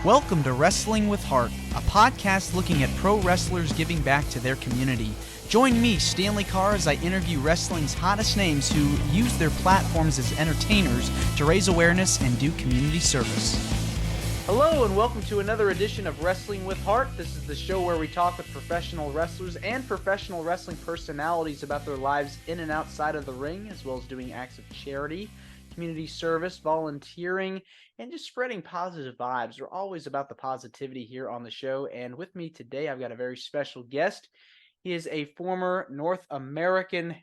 Welcome to Wrestling with Heart, a podcast looking at pro wrestlers giving back to their community. Join me, Stanley Carr, as I interview wrestling's hottest names who use their platforms as entertainers to raise awareness and do community service. Hello and welcome to another edition of Wrestling with Heart. This is the show where we talk with professional wrestlers and professional wrestling personalities about their lives in and outside of the ring, as well as doing acts of charity, community service, volunteering, and just spreading positive vibes. We're always about the positivity here on the show. And with me today, I've got a very special guest. He is a former North American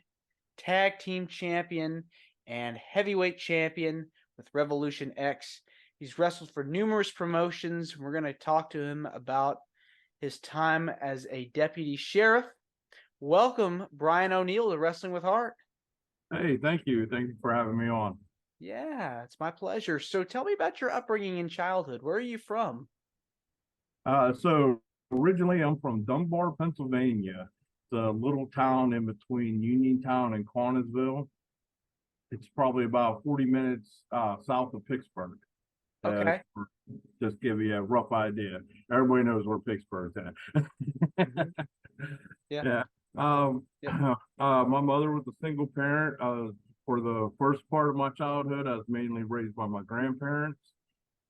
Tag Team Champion and Heavyweight Champion with Revolution X. He's wrestled for numerous promotions. We're going to talk to him about his time as a deputy sheriff. Welcome, Brian O'Neill, to Wrestling with Heart. Hey, thank you. Thank you for having me on. Yeah, it's my pleasure. So tell me about your upbringing in childhood. Where are you from? So originally I'm from Dunbar, Pennsylvania. It's a little town in between Uniontown and Connersville. It's probably about 40 minutes south of Pittsburgh. Okay. Just give you a rough idea. Everybody knows where Pittsburgh's at. Yeah. Yeah. My mother was a single parent. For the first part of my childhood, I was mainly raised by my grandparents.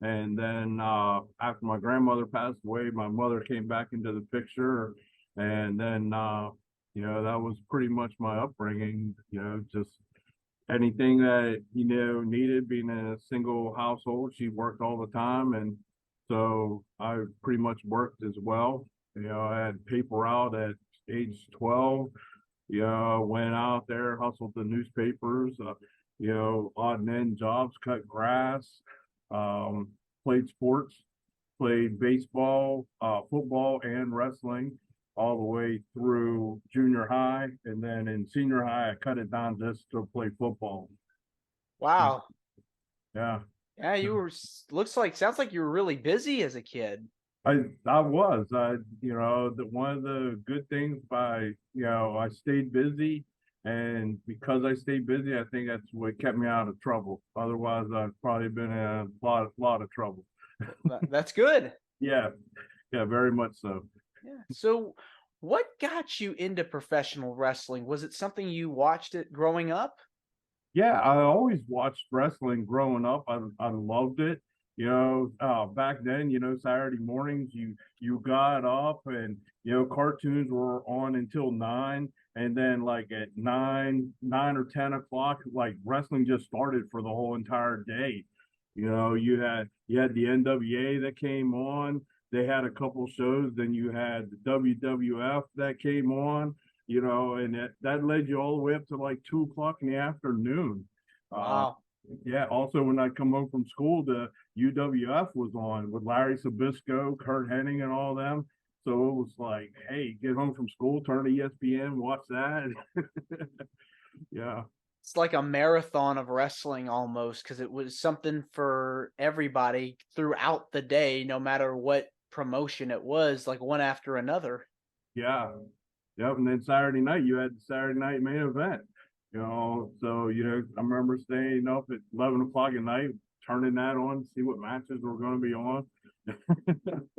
And then after my grandmother passed away, my mother came back into the picture. And then, that was pretty much my upbringing, just anything that, needed. Being in a single household, she worked all the time. And so I pretty much worked as well. I had paper out at age 12. Went out there, hustled the newspapers, odd and end jobs, cut grass, played sports, played baseball, football, and wrestling all the way through junior high. And then in senior high, I cut it down just to play football. Wow. Yeah. Yeah, sounds like you were really busy as a kid. I was, one of the good things I stayed busy, and because I stayed busy, I think that's what kept me out of trouble. Otherwise, I've probably been in a lot of trouble. That's good. Yeah, very much so. Yeah. So what got you into professional wrestling? Was it something you watched it growing up? Yeah, I always watched wrestling growing up. I loved it. Back then, Saturday mornings, you got up and, cartoons were on until 9. And then like at 9 or 10 o'clock, like wrestling just started for the whole entire day. You had the NWA that came on. They had a couple shows. Then you had the WWF that came on, and that led you all the way up to like 2 o'clock in the afternoon. Wow. Yeah. Also, when I come home from school, the UWF was on with Larry Sabisco, Kurt Hennig, and all them. So it was like, hey, get home from school, turn to ESPN, watch that. Yeah. It's like a marathon of wrestling almost, because it was something for everybody throughout the day, no matter what promotion it was, like one after another. Yeah. Yep. And then Saturday night, you had the Saturday night main event. So I remember staying up at 11 o'clock at night, turning that on, see what matches were going to be on.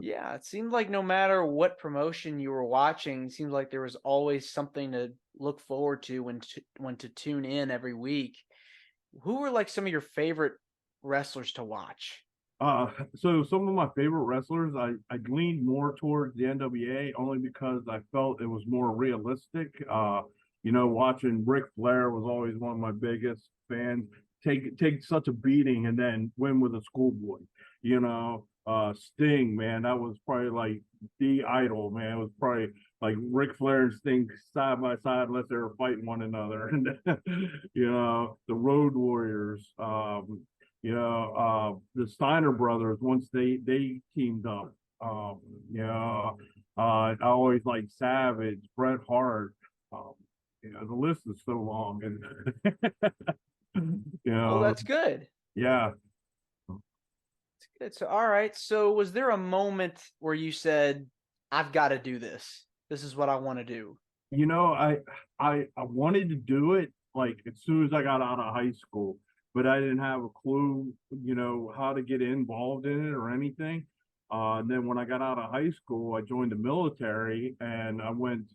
Yeah, it seemed like no matter what promotion you were watching, it seems like there was always something to look forward to when to tune in every week. Who were like some of your favorite wrestlers to watch? So some of my favorite wrestlers, I leaned more towards the NWA only because I felt it was more realistic. Watching Ric Flair was always one of my biggest fans. Take such a beating and then win with a schoolboy. Sting, man, that was probably like the idol, man. It was probably like Ric Flair and Sting side by side unless they were fighting one another. And the Road Warriors, the Steiner brothers once they teamed up. I always liked Savage, Bret Hart. The list is so long, and Oh, that's good. Yeah. That's good. So, all right. So, was there a moment where you said, "I've got to do this. This is what I want to do"? I wanted to do it like as soon as I got out of high school, but I didn't have a clue, how to get involved in it or anything. And then when I got out of high school, I joined the military, and I went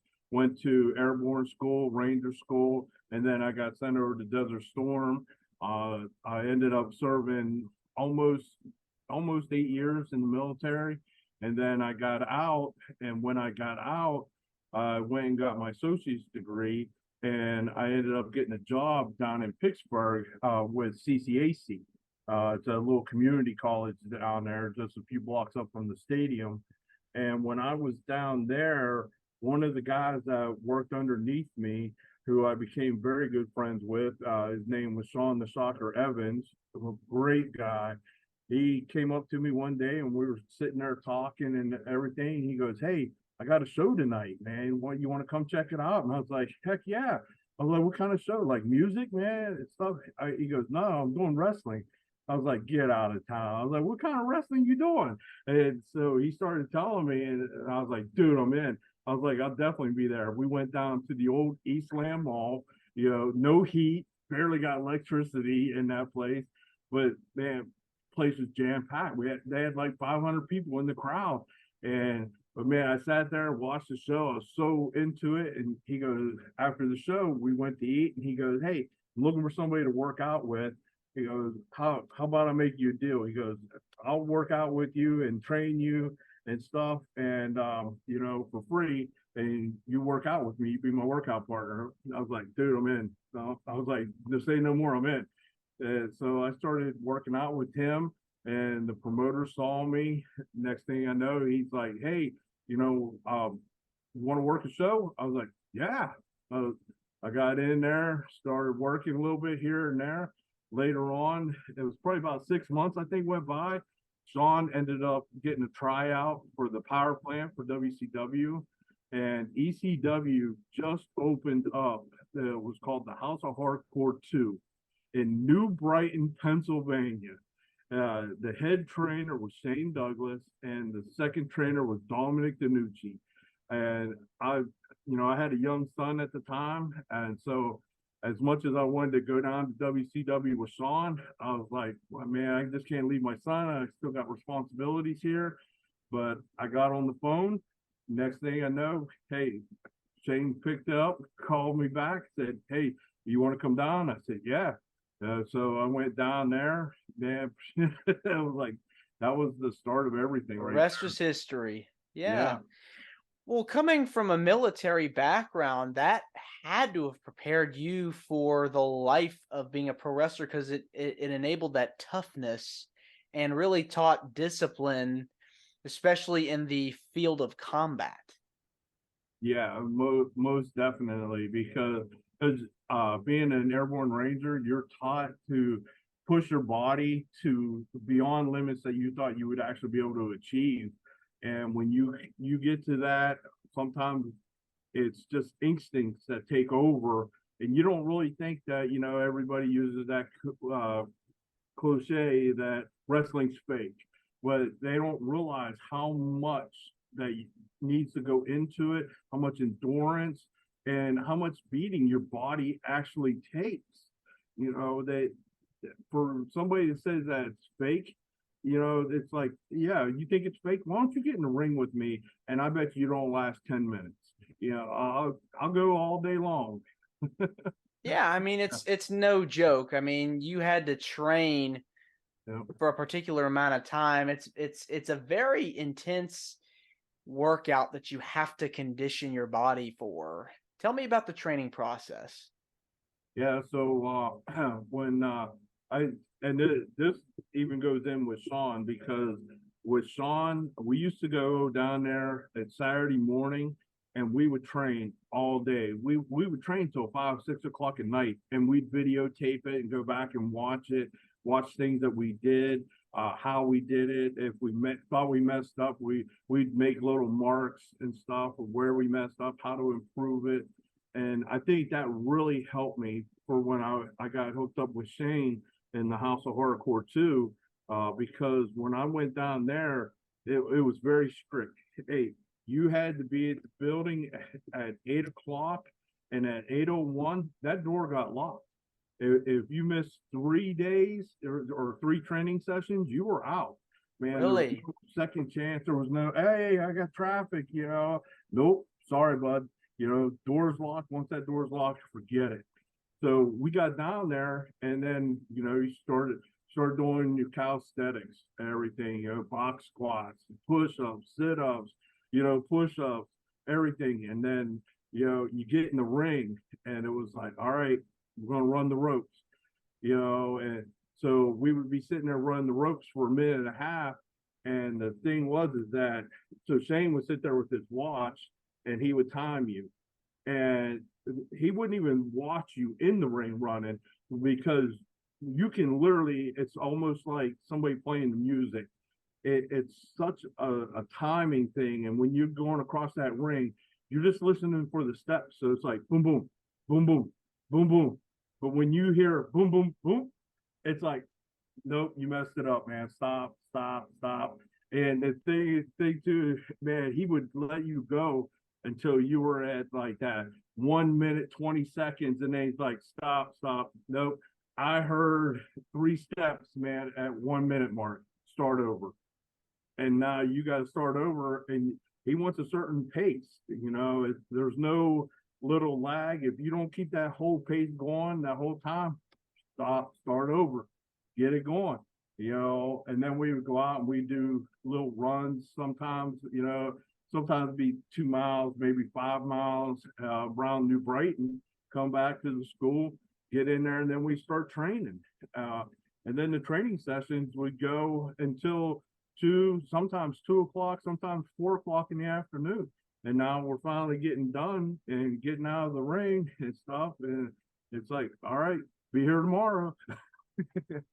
to airborne school, ranger school, and then I got sent over to Desert Storm. I ended up serving almost almost 8 years in the military, and then I got out. And when I got out, I went and got my associate's degree, and I ended up getting a job down in Pittsburgh with CCAC. It's a little community college down there, just a few blocks up from the stadium. And when I was down there, one of the guys that worked underneath me, who I became very good friends with, his name was Sean the Soccer Evans, a great guy. He came up to me one day and we were sitting there talking and everything. He goes, "Hey, I got a show tonight, man. What, you want to come check it out?" And I was like, "Heck yeah." I was like, "What kind of show? Like music, man? It's stuff." He goes, "No, I'm doing wrestling." I was like, "Get out of town." I was like, "What kind of wrestling you doing?" And so he started telling me, and I was like, "Dude, I'm in." I was like, "I'll definitely be there." We went down to the old Eastland Mall, no heat, barely got electricity in that place. But man, place was jam packed. They had like 500 people in the crowd. But man, I sat there and watched the show. I was so into it. And he goes, after the show, we went to eat, and he goes, "Hey, I'm looking for somebody to work out with." He goes, how about I make you a deal?" He goes, "I'll work out with you and train you and stuff, and for free, and you work out with me, you be my workout partner." I was like, "Dude, I'm in." So I was like, "Just say no more, I'm in." And so I started working out with him, and the promoter saw me. Next thing I know, he's like, "Hey, you want to work a show?" I was like, "Yeah." Uh, I got in there, started working a little bit here and there. Later on, it was probably about 6 months, I think, went by. Sean ended up getting a tryout for the power plant for WCW, and ECW just opened up. It was called the House of Hardcore 2 in New Brighton, Pennsylvania. The head trainer was Shane Douglas, and the second trainer was Dominic DeNucci. And I had a young son at the time, and so as much as I wanted to go down to WCW with Sean, I was like, "Well, man, I just can't leave my son. I still got responsibilities here." But I got on the phone. Next thing I know, hey, Shane picked up, called me back, said, "Hey, you want to come down?" I said, "Yeah." So I went down there. Man, it was like that was the start of everything, The right rest there. was history. Yeah. Yeah. Well, coming from a military background, that had to have prepared you for the life of being a pro wrestler because it enabled that toughness and really taught discipline, especially in the field of combat. Yeah, most definitely, because being an airborne ranger, you're taught to push your body to beyond limits that you thought you would actually be able to achieve. And when you get to that, sometimes it's just instincts that take over, and you don't really think that everybody uses that cliche that wrestling's fake, but they don't realize how much that needs to go into it, how much endurance and how much beating your body actually takes. That for somebody that says that it's fake, it's like, yeah, you think it's fake? Why don't you get in the ring with me? And I bet you don't last 10 minutes. I'll go all day long. Yeah, I mean it's no joke. I mean, you had to train Yeah. for a particular amount of time. It's a very intense workout that you have to condition your body for. Tell me about the training process. Yeah, so when I and this even goes in with Sean, because with Sean, we used to go down there at Saturday morning and we would train all day. We would train till 5, 6 o'clock at night, and we'd videotape it and go back and watch it, watch things that we did, how we did it. If thought we messed up, we'd make little marks and stuff of where we messed up, how to improve it. And I think that really helped me for when I got hooked up with Shane in the House of Hardcore 2, because when I went down there, it was very strict. Hey, you had to be at the building at 8 o'clock, and at 8:01, that door got locked. If you missed 3 days or three training sessions, you were out. Man, there was Really? no second chance. There was no, hey, I got traffic, Nope, sorry, bud. Doors locked. Once that door's locked, forget it. So we got down there, and then you started doing your calisthenics, everything, box squats, push-ups, sit-ups, push-ups, everything. And then you get in the ring, and it was like, all right, we're gonna run the ropes, and so we would be sitting there running the ropes for a minute and a half. And the thing was is that so Shane would sit there with his watch, and he would time you, and he wouldn't even watch you in the ring running, because you can literally, it's almost like somebody playing the music. It's such a timing thing. And when you're going across that ring, you're just listening for the steps. So it's like boom, boom, boom, boom, boom, boom. But when you hear boom, boom, boom, it's like, nope, you messed it up, man. Stop, stop, stop. And the thing too, man, he would let you go until you were at like that 1 minute, 20 seconds. And then he's like, stop, stop. Nope. I heard 3 steps, man, at 1 minute mark. Start over. And now you got to start over. And he wants a certain pace. There's no little lag. If you don't keep that whole pace going that whole time, stop, start over, get it going. And then we would go out and we do little runs sometimes, sometimes it'd be 2 miles, maybe 5 miles around New Brighton, come back to the school, get in there, and then we start training. And then the training sessions would go until sometimes 2 o'clock, sometimes 4 o'clock in the afternoon. And now we're finally getting done and getting out of the ring and stuff. And it's like, all right, be here tomorrow. You're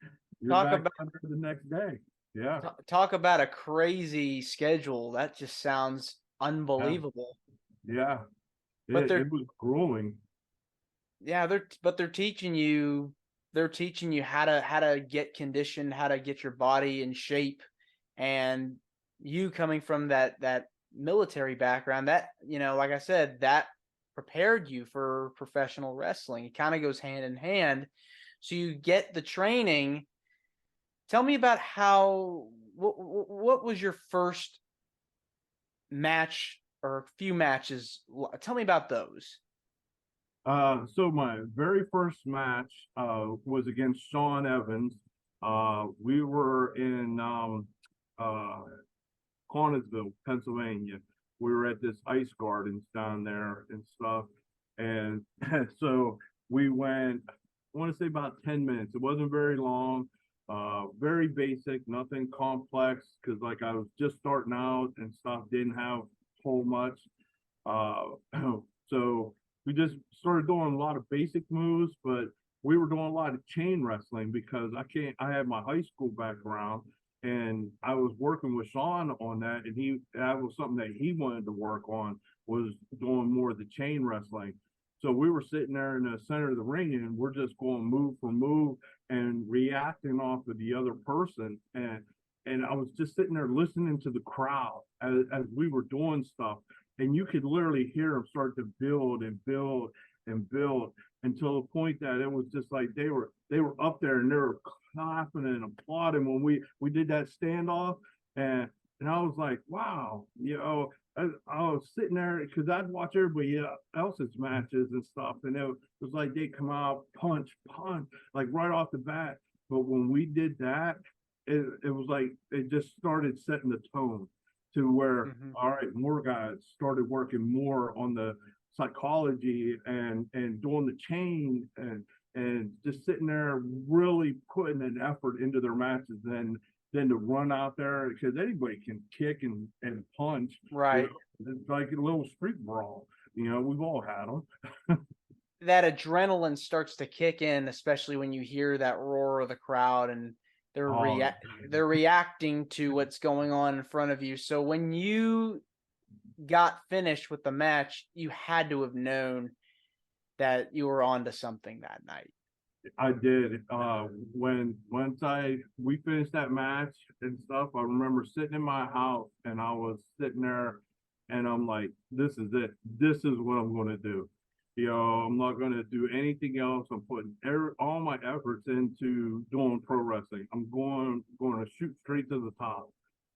Talk back about the next day. Yeah. talk about a crazy schedule. That just sounds unbelievable. Yeah. But It was grueling. they're teaching you how to get conditioned, how to get your body in shape. And you coming from that military background, that like I said, that prepared you for professional wrestling. It kind of goes hand in hand. So you get the training. Tell me about what was your first match or few matches? Tell me about those. So my very first match was against Sean Evans. We were in Connersville, Pennsylvania. We were at this ice gardens down there and stuff. And so we went, I want to say about 10 minutes. It wasn't very long, very basic, nothing complex, because like I was just starting out and stuff, didn't have whole much. So we just started doing a lot of basic moves, but we were doing a lot of chain wrestling because I had my high school background, and I was working with Sean on that, and that was something that he wanted to work on, was doing more of the chain wrestling. So we were sitting there in the center of the ring, and we're just going move for move and reacting off of the other person. And I was just sitting there listening to the crowd as we were doing stuff. And you could literally hear them start to build and build and build until the point that it was just like they were up there and they were clapping and applauding when we did that standoff. And I was like, wow, I was sitting there because I'd watch everybody else's matches and stuff, and it was like they come out punch, like right off the bat. But when we did that, it was like it just started setting the tone to where, all right, more guys started working more on the psychology and doing the chain and just sitting there really putting an effort into their matches than to run out there, because anybody can kick and punch. Right. It's like a little street brawl. We've all had them. That adrenaline starts to kick in, especially when you hear that roar of the crowd and they're reacting to what's going on in front of you. So when you got finished with the match, you had to have known that you were onto something that night. I did. Once we finished that match and stuff, I remember sitting in my house and I was sitting there and I'm like, this is it. This is what I'm going to do. I'm not going to do anything else. I'm putting all my efforts into doing pro wrestling. I'm going to shoot straight to the top,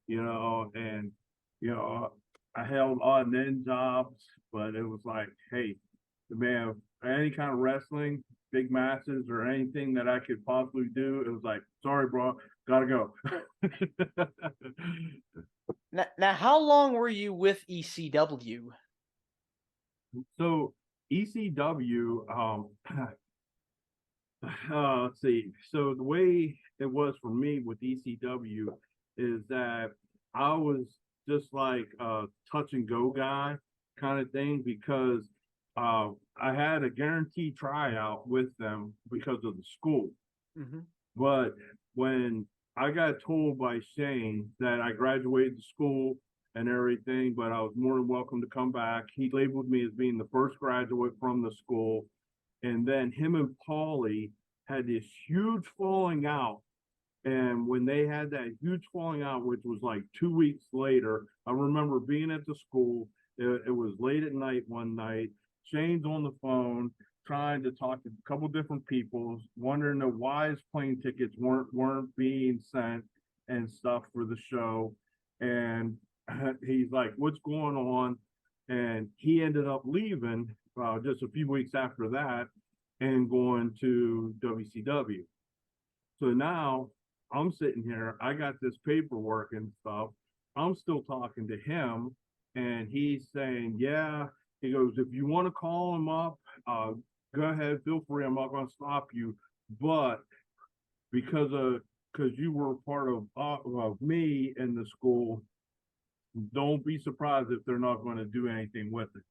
and you know, I held odd and end jobs, but it was like, hey, man, any kind of wrestling, big matches or anything that I could possibly do, it was like, sorry, bro, gotta go. Now, how long were you with ECW? So ECW, let's see. So the way it was for me with ECW is that I was just like a touch and go guy kind of thing because I had a guaranteed tryout with them because of the school. Mm-hmm. But when I got told by Shane that I graduated the school and everything, but I was more than welcome to come back, he labeled me as being the first graduate from the school. And then him and Paulie had this huge falling out. And when they had that huge falling out, which was like 2 weeks later, I remember being at the school. It was late at night one night. Shane's on the phone trying to talk to a couple different people, wondering why his plane tickets weren't being sent and stuff for the show. And he's like, "What's going on?" And he ended up leaving just a few weeks after that and going to WCW. So now I'm sitting here, I got this paperwork and stuff. I'm still talking to him, and he's saying, yeah, he goes, if you want to call him up, go ahead, feel free. I'm not going to stop you. But because you were part of me in the school, don't be surprised if they're not going to do anything with it.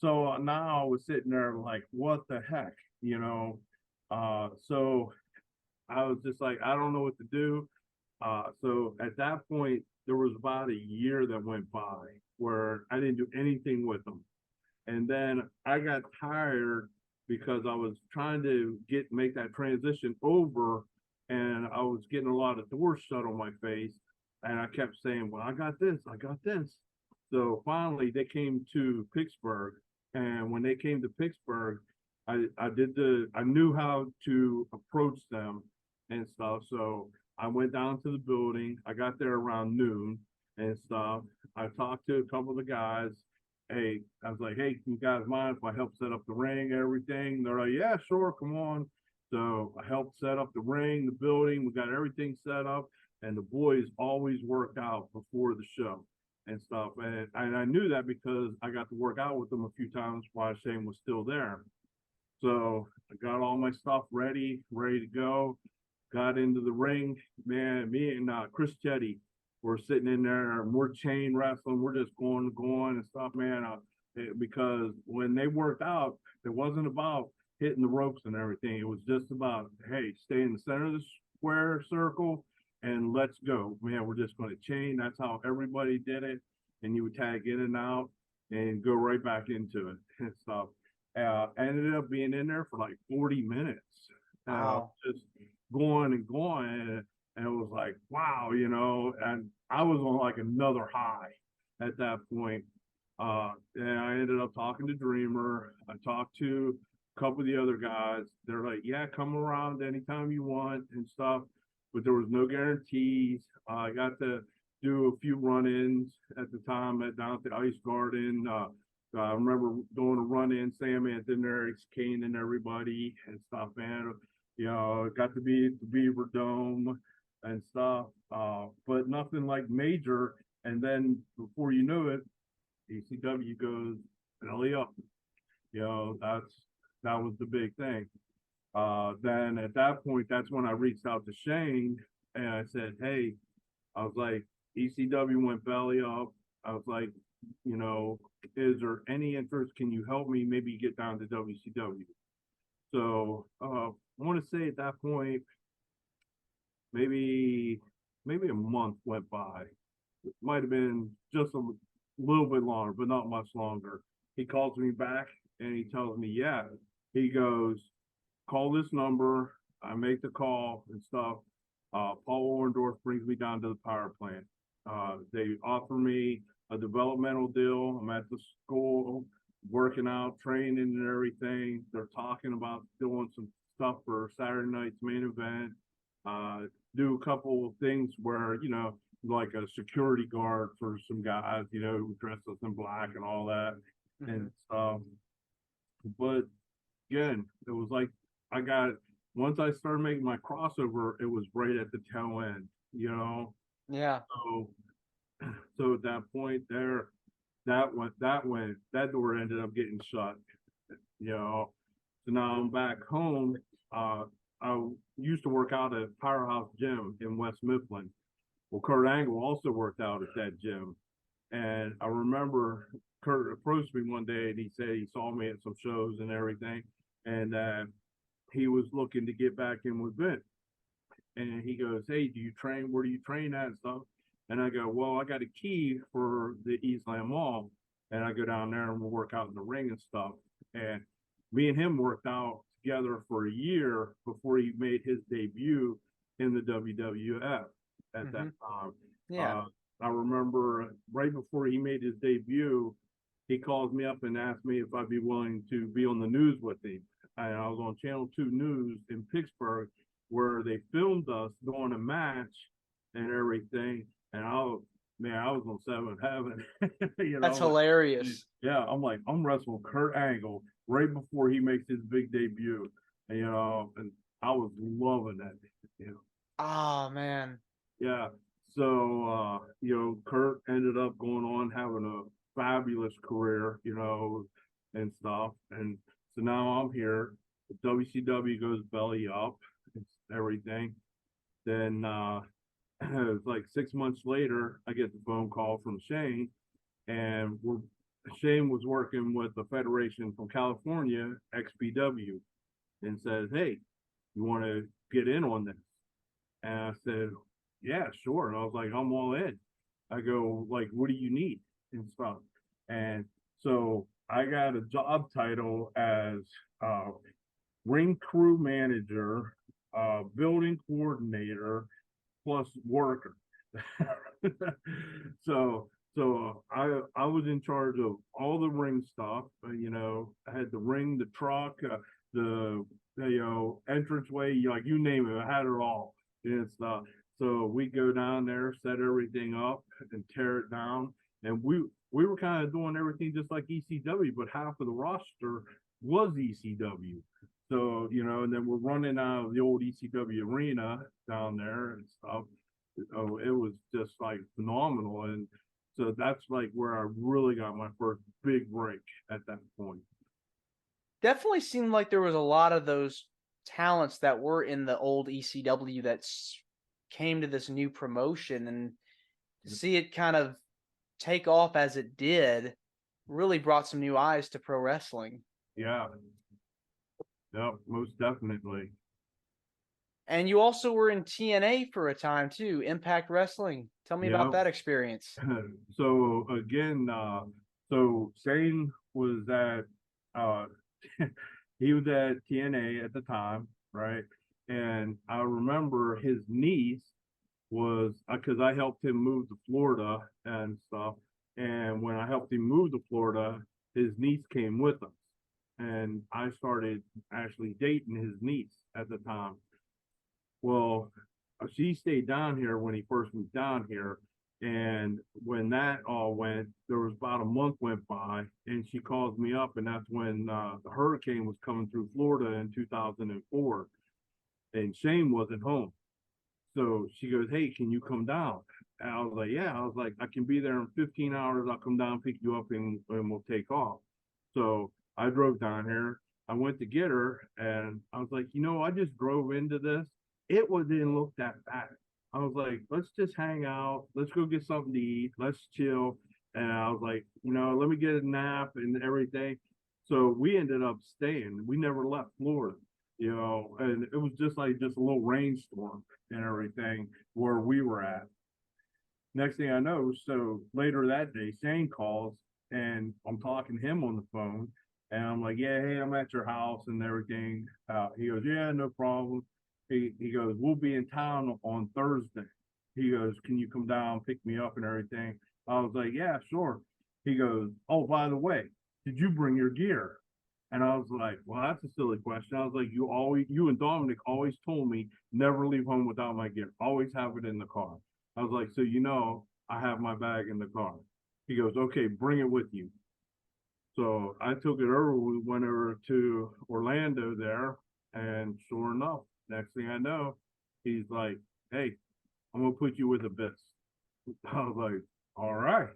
So now I was sitting there like, what the heck, So I was just like, I don't know what to do. So at that point, there was about a year that went by where I didn't do anything with them. And then I got tired because I was trying to make that transition over, and I was getting a lot of doors shut on my face. And I kept saying, well, I got this, I got this. So finally they came to Pittsburgh. And when they came to Pittsburgh, I knew how to approach them and stuff. So I went down to the building. I got there around noon and stuff. I talked to a couple of the guys. Hey, I was like, hey, can you guys mind if I help set up the ring, everything? They're like, yeah, sure, come on. So I helped set up the ring, the building. We got everything set up, and the boys always worked out before the show and stuff. And I knew that because I got to work out with them a few times while Shane was still there. So I got all my stuff ready to go. Got into the ring, man. Me and Chris Chetty were sitting in there, and we're chain wrestling. We're just going and stuff, man. Because when they worked out, it wasn't about hitting the ropes and everything. It was just about, hey, stay in the center of the square circle and let's go, man. We're just going to chain. That's how everybody did it. And you would tag in and out and go right back into it and stuff. I ended up being in there for like 40 minutes. Wow. Just going and going. And it was like, wow, and I was on like another high at that point. And I ended up talking to Dreamer. I talked to a couple of the other guys. They're like, yeah, come around anytime you want and stuff. But there was no guarantees. I got to do a few run-ins at the time down at the Ice Garden. I remember doing a run-in, Sam Anthony, Eric Kane, and everybody and stuff, man. Got to be at the Beaver Dome and stuff, but nothing like major. And then before you know it, ECW goes belly up. That was the big thing. Then at that point, that's when I reached out to Shane and I said, hey, I was like, ECW went belly up. I was like, is there any interest? Can you help me maybe get down to WCW? So I want to say at that point, maybe a month went by. It might have been just a little bit longer, but not much longer. He calls me back and he tells me, yeah. He goes, call this number. I make the call and stuff. Paul Orndorff brings me down to the power plant. They offer me a developmental deal. I'm at the school working out, training and everything. They're talking about doing some stuff for Saturday night's main event. Do a couple of things where, like a security guard for some guys, who dress us in black and all that. Mm-hmm. And but again, it was like once I started making my crossover, it was right at the tail end, Yeah. So at that point there, that door ended up getting shut, So now I'm back home. I used to work out at Powerhouse Gym in West Mifflin. Well, Kurt Angle also worked out at that gym. And I remember Kurt approached me one day and he said he saw me at some shows and everything. And he was looking to get back in with Vince. And he goes, "Hey, do you train? Where do you train at and stuff?" And I go, "Well, I got a key for the Eastland Mall." And I go down there and we'll work out in the ring and stuff. And me and him worked out together for a year before he made his debut in the WWF at that time. Yeah. I remember right before he made his debut, he called me up and asked me if I'd be willing to be on the news with him. And I was on Channel 2 News in Pittsburgh where they filmed us doing a match and everything. And I was on seventh heaven. That's hilarious. Yeah, I'm wrestling Kurt Angle right before he makes his big debut. And I was loving that. Oh man. Yeah. So Kurt ended up going on having a fabulous career, and stuff. And so now I'm here. WCW goes belly up, and everything. Then it's like 6 months later, I get the phone call from Shane, and Shane was working with the Federation from California, XPW, and says, "Hey, you want to get in on this?" And I said, "Yeah, sure." And I was like, "I'm all in." I go, like, "What do you need?" and stuff. And so I got a job title as ring crew manager, building coordinator, plus worker. so I was in charge of all the ring stuff. I had the ring, the truck, the entranceway, like you name it, I had it all and stuff. So we go down there, set everything up, and tear it down. And we were kind of doing everything just like ECW, but half of the roster was ECW. So, and then we're running out of the old ECW arena down there and stuff. Oh, it was just like phenomenal. And so that's like where I really got my first big break at that point. Definitely seemed like there was a lot of those talents that were in the old ECW that came to this new promotion, and to see it kind of take off as it did really brought some new eyes to pro wrestling. Yeah. Yep, most definitely. And you also were in TNA for a time too, Impact Wrestling. Tell me about that experience. So again, so Shane was at he was at TNA at the time, right? And I remember his niece was because I helped him move to Florida and stuff. And when I helped him move to Florida, his niece came with us. And I started actually dating his niece at the time. Well, she stayed down here when he first moved down here. And when that all went, there was about a month went by, and she calls me up, and that's when the hurricane was coming through Florida in 2004, and Shane wasn't home. So she goes, "Hey, can you come down?" And I was like, "Yeah." I was like, "I can be there in 15 hours. I'll come down, pick you up, and we'll take off." So I drove down here. I went to get her, and I was like, I just drove into this. It didn't look that bad. I was like, let's just hang out. Let's go get something to eat. Let's chill. And I was like, let me get a nap and everything. So we ended up staying. We never left Florida, and it was just a little rainstorm and everything where we were at. Next thing I know, so later that day, Shane calls and I'm talking to him on the phone. And I'm like, "Yeah, hey, I'm at your house and everything." He goes, "Yeah, no problem." He goes, "We'll be in town on Thursday." He goes, "Can you come down, pick me up and everything?" I was like, "Yeah, sure." He goes, "Oh, by the way, did you bring your gear? And I was like, well, that's a silly question. I was like, you and Dominic always told me never leave home without my gear. Always have it in the car. I was like, so I have my bag in the car. He goes, okay, bring it with you. So I took it over. We went over to Orlando there, and sure enough, next thing I know, he's like, hey, I'm gonna put you with Abyss. I was like, all right.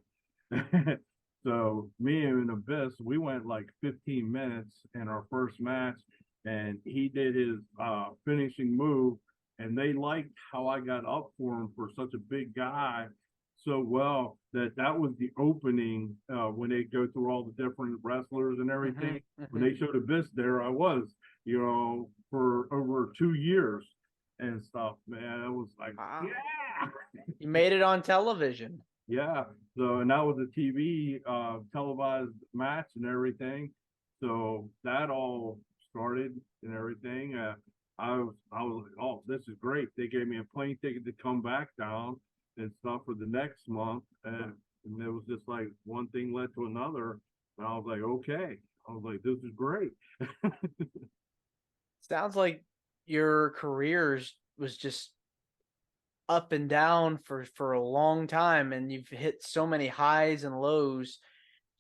So me and Abyss, we went like 15 minutes in our first match, and he did his finishing move, and they liked how I got up for him for such a big guy so well that was the opening when they go through all the different wrestlers and everything. When they showed Abyss there, I was, for over 2 years and stuff, man. It was like, Wow. yeah. You made it on television. Yeah. So, and that was a TV televised match and everything. So that all started and everything. I was like, oh, this is great. They gave me a plane ticket to come back down and stuff for the next month. And it was just like one thing led to another. And I was like, okay. I was like, this is great. Sounds like your careers was just up and down for a long time, and you've hit so many highs and lows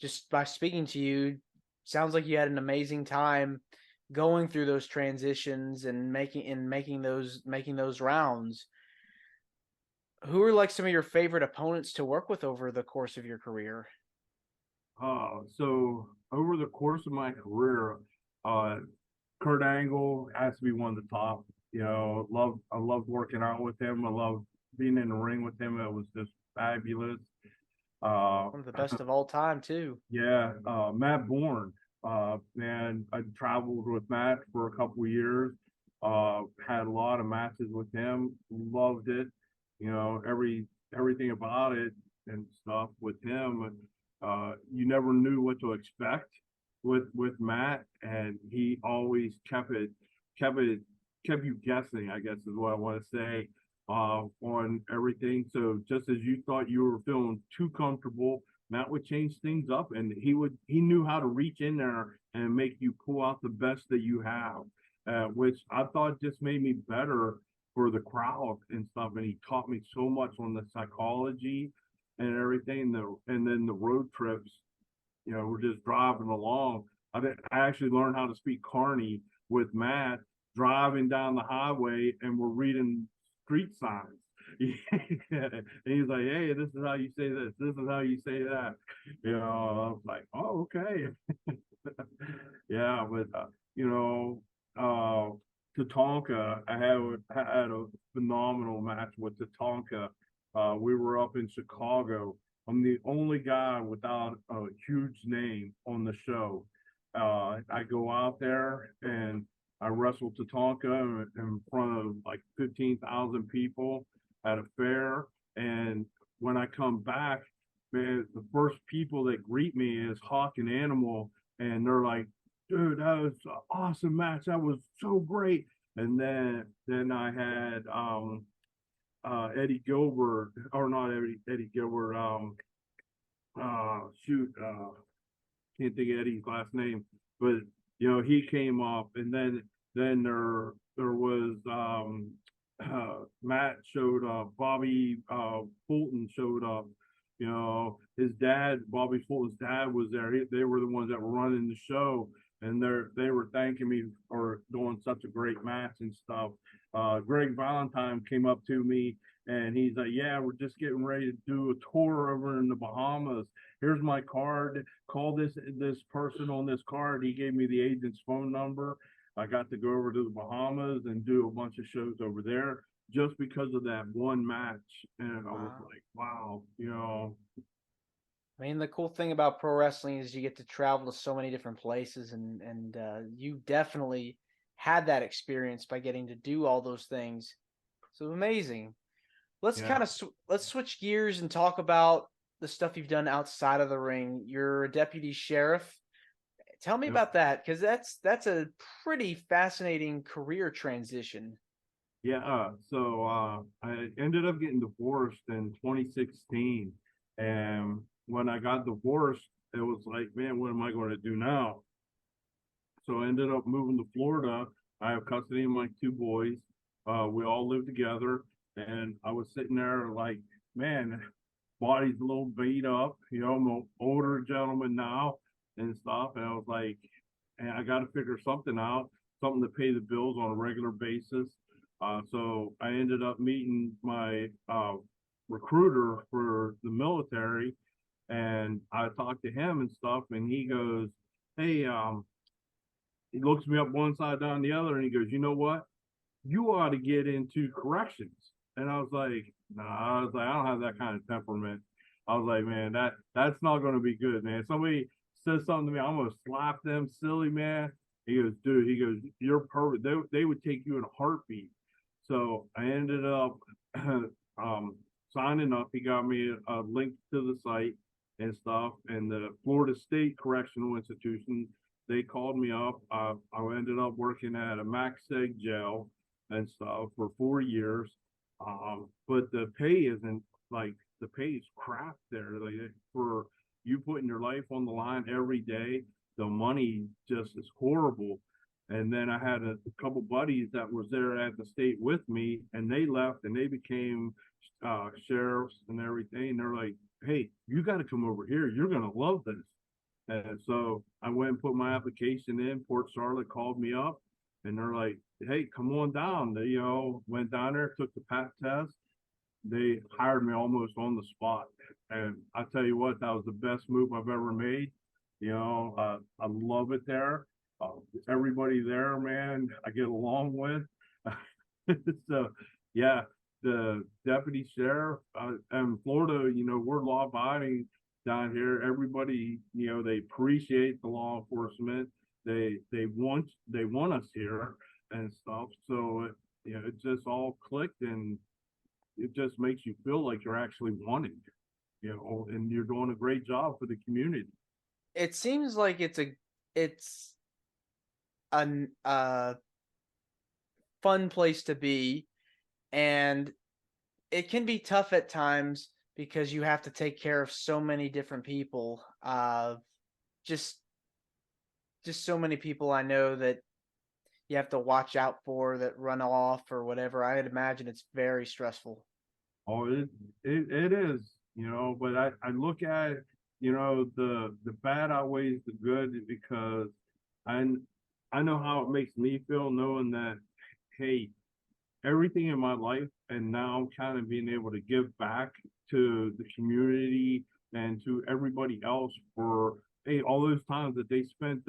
just by speaking to you. Sounds like you had an amazing time going through those transitions and making those rounds. Who are like some of your favorite opponents to work with over the course of your career? So over the course of my career, Kurt Angle has to be one of the top. I loved working out with him. I loved being in the ring with him. It was just fabulous. One of the best of all time, too. Yeah, Matt Bourne. Man, I traveled with Matt for a couple of years. Had a lot of matches with him. Loved it. Everything about it and stuff with him. You never knew what to expect with Matt, and he always kept you guessing, I guess is what I want to say, on everything. So just as you thought you were feeling too comfortable, Matt would change things up, and he knew how to reach in there and make you pull out the best that you have, which I thought just made me better for the crowd and stuff. And he taught me so much on the psychology and everything. And then the road trips, we're just driving along. I actually learned how to speak Carney with Matt driving down the highway, and we're reading street signs. And he's like, hey, this is how you say this. This is how you say that. I was like, oh, okay. Yeah, but Tatanka, I had a phenomenal match with Tatanka. We were up in Chicago. I'm the only guy without a huge name on the show. I go out there and I wrestled Tatanka in front of like 15,000 people at a fair. And when I come back, man, the first people that greet me is Hawk and Animal. And they're like, dude, that was an awesome match. That was so great. And then I had Eddie Gilbert, or not Eddie Gilbert, can't think of Eddie's last name, but he came up, and then there was Matt showed up, Bobby Fulton showed up. His dad, Bobby Fulton's dad, was there. They were the ones that were running the show, and they were thanking me for doing such a great match and stuff. Greg Valentine came up to me, and he's like, yeah, we're just getting ready to do a tour over in the Bahamas. Here's my card. Call this person on this card. He gave me the agent's phone number. I got to go over to the Bahamas and do a bunch of shows over there just because of that one match. And I was like, wow, I mean, the cool thing about pro wrestling is you get to travel to so many different places, and you definitely had that experience by getting to do all those things. So amazing. Let's let's switch gears and talk about the stuff you've done outside of the ring. You're a deputy sheriff. Tell me about that, because that's a pretty fascinating career transition. Yeah. So I ended up getting divorced in 2016, and when I got divorced, it was like, man, what am I going to do now? So I ended up moving to Florida. I have custody of my two boys. We all live together, and I was sitting there like, man, body's a little beat up. I'm an older gentleman now and stuff. And I was like, and I got to figure something out, something to pay the bills on a regular basis. So I ended up meeting my recruiter for the military, and I talked to him and stuff, and he goes, "Hey, he looks me up one side down the other, and he goes, you know what? You ought to get into corrections." And I was like, nah, I was like, I don't have that kind of temperament. I was like, man, that's not going to be good, man. Somebody says something to me, I'm going to slap them silly, man. He goes, dude, he goes, you're perfect. They would take you in a heartbeat. So I ended up signing up. He got me a link to the site and stuff. And the Florida State Correctional Institution, they called me up. I ended up working at a MaxSeg jail and stuff for 4 years. But the pay isn't like the pay is crap there. Like for you putting your life on the line every day, the money just is horrible. And then I had a couple buddies that was there at the state with me, and they left and they became sheriffs and everything. And they're like, "Hey, you got to come over here. You're gonna love this." And so I went and put my application in. Port Charlotte called me up, and they're like, "Hey, come on down." They, went down there, took the PAT test. They hired me almost on the spot. And I tell you what, that was the best move I've ever made. I love it there. Everybody there, man, I get along with. So, yeah, the deputy sheriff in Florida, we're law abiding down here. Everybody, they appreciate the law enforcement. They want us here and stuff. So it just all clicked, and it just makes you feel like you're actually wanted, and you're doing a great job for the community. It seems like it's a fun place to be, and it can be tough at times because you have to take care of so many different people. Just so many people I know that you have to watch out for that run off or whatever. I'd imagine it's very stressful. Oh, it is, but I look at it, the bad outweighs the good, because I I know how it makes me feel knowing that, hey, everything in my life, and now I'm kind of being able to give back to the community and to everybody else for, hey, all those times that they spent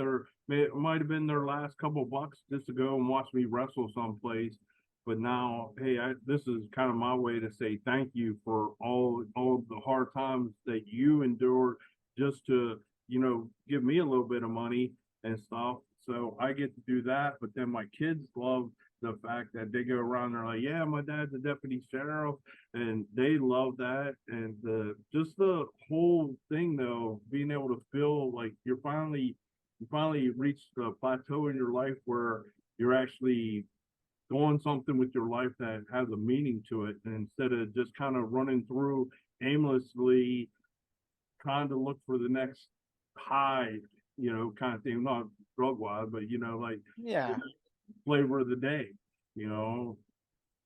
it might have been their last couple bucks just to go and watch me wrestle someplace. But now, hey, this is kind of my way to say thank you for all the hard times that you endured just to, give me a little bit of money and stuff. So I get to do that. But then my kids love the fact that they go around, they're like, yeah, my dad's a deputy sheriff, and they love that. And just the whole thing, though, being able to feel like you finally reached the plateau in your life where you're actually doing something with your life that has a meaning to it, and instead of just kind of running through aimlessly trying to look for the next high, kind of thing, not drug wise, but like Yeah. flavor of the day, you know.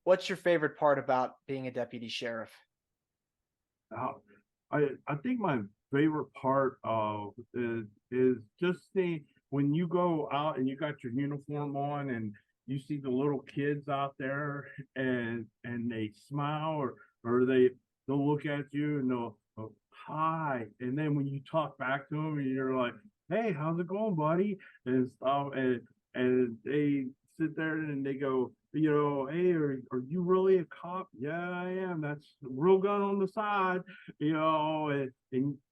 What's your favorite part about being a deputy sheriff? Uh, I think my favorite part of is just seeing when you go out and you got your uniform on and you see the little kids out there, and they smile, or they'll look at you and they'll hi, and then when you talk back to them and you're like, hey, how's it going, buddy, and stuff, and they sit there and they go, hey, are you really a cop? Yeah, I am. That's real gun on the side, and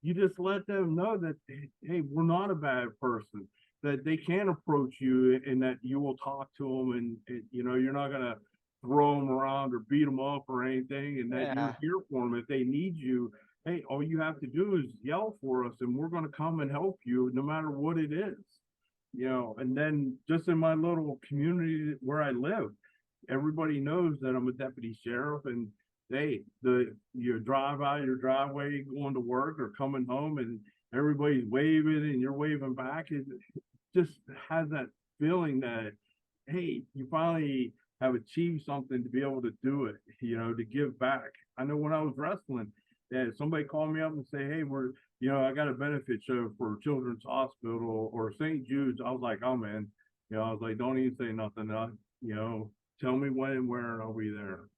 you just let them know that, hey, we're not a bad person, that they can approach you and that you will talk to them, and you're not going to throw them around or beat them up or anything, and that you're Yeah. here for them if they need you. Hey, all you have to do is yell for us and we're going to come and help you no matter what it is. And then just in my little community where I live, everybody knows that I'm a deputy sheriff, and you drive out your driveway going to work or coming home, and everybody's waving and you're waving back. It just has that feeling that, hey, you finally have achieved something to be able to do it, to give back. I know when I was wrestling, somebody called me up and say, hey, I got a benefit show for Children's Hospital or St. Jude's. I was like, oh man, I was like, don't even say nothing. Tell me when and where and I'll be there.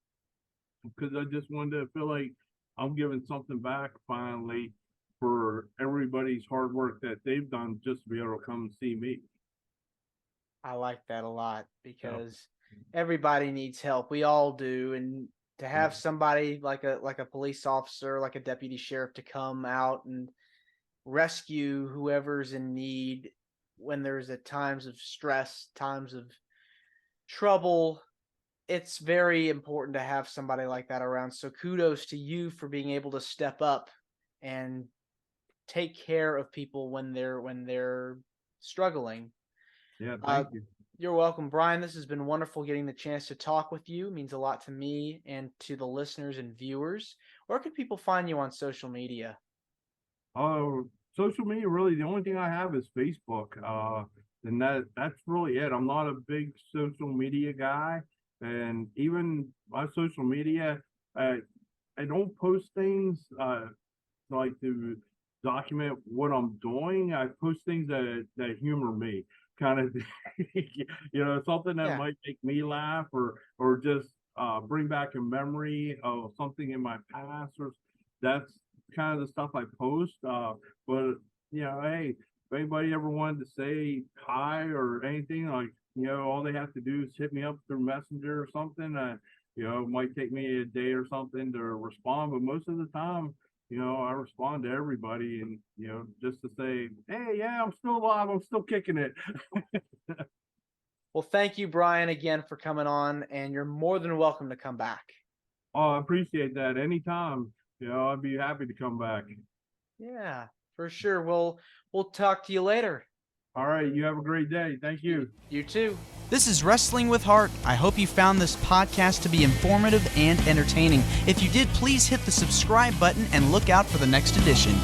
Because I just wanted to feel like I'm giving something back finally for everybody's hard work that they've done just to be able to come and see me. I like that a lot because everybody needs help. We all do. And to have somebody like a police officer, like a deputy sheriff, to come out and rescue whoever's in need when there's at times of stress, times of trouble, it's very important to have somebody like that around. So kudos to you for being able to step up and take care of people when they're struggling. Yeah, thank you. You're welcome, Brian. This has been wonderful getting the chance to talk with you. It means a lot to me and to the listeners and viewers. Where can people find you on social media? Social media, really, the only thing I have is Facebook. And that's really it. I'm not a big social media guy. And even my social media, I don't post things like to document what I'm doing. I post things that humor me, kind of, something that might make me laugh or just bring back a memory of something in my past. Or that's kind of the stuff I post. But hey, if anybody ever wanted to say hi or anything, like, all they have to do is hit me up through Messenger or something. It might take me a day or something to respond, but most of the time, I respond to everybody and, just to say, hey, yeah, I'm still alive. I'm still kicking it. Well, thank you, Brian, again for coming on, and you're more than welcome to come back. Oh, I appreciate that. Anytime, I'd be happy to come back. Yeah, for sure. We'll talk to you later. All right, you have a great day. Thank you. You too. This is Wrestling with Heart. I hope you found this podcast to be informative and entertaining. If you did, please hit the subscribe button and look out for the next edition.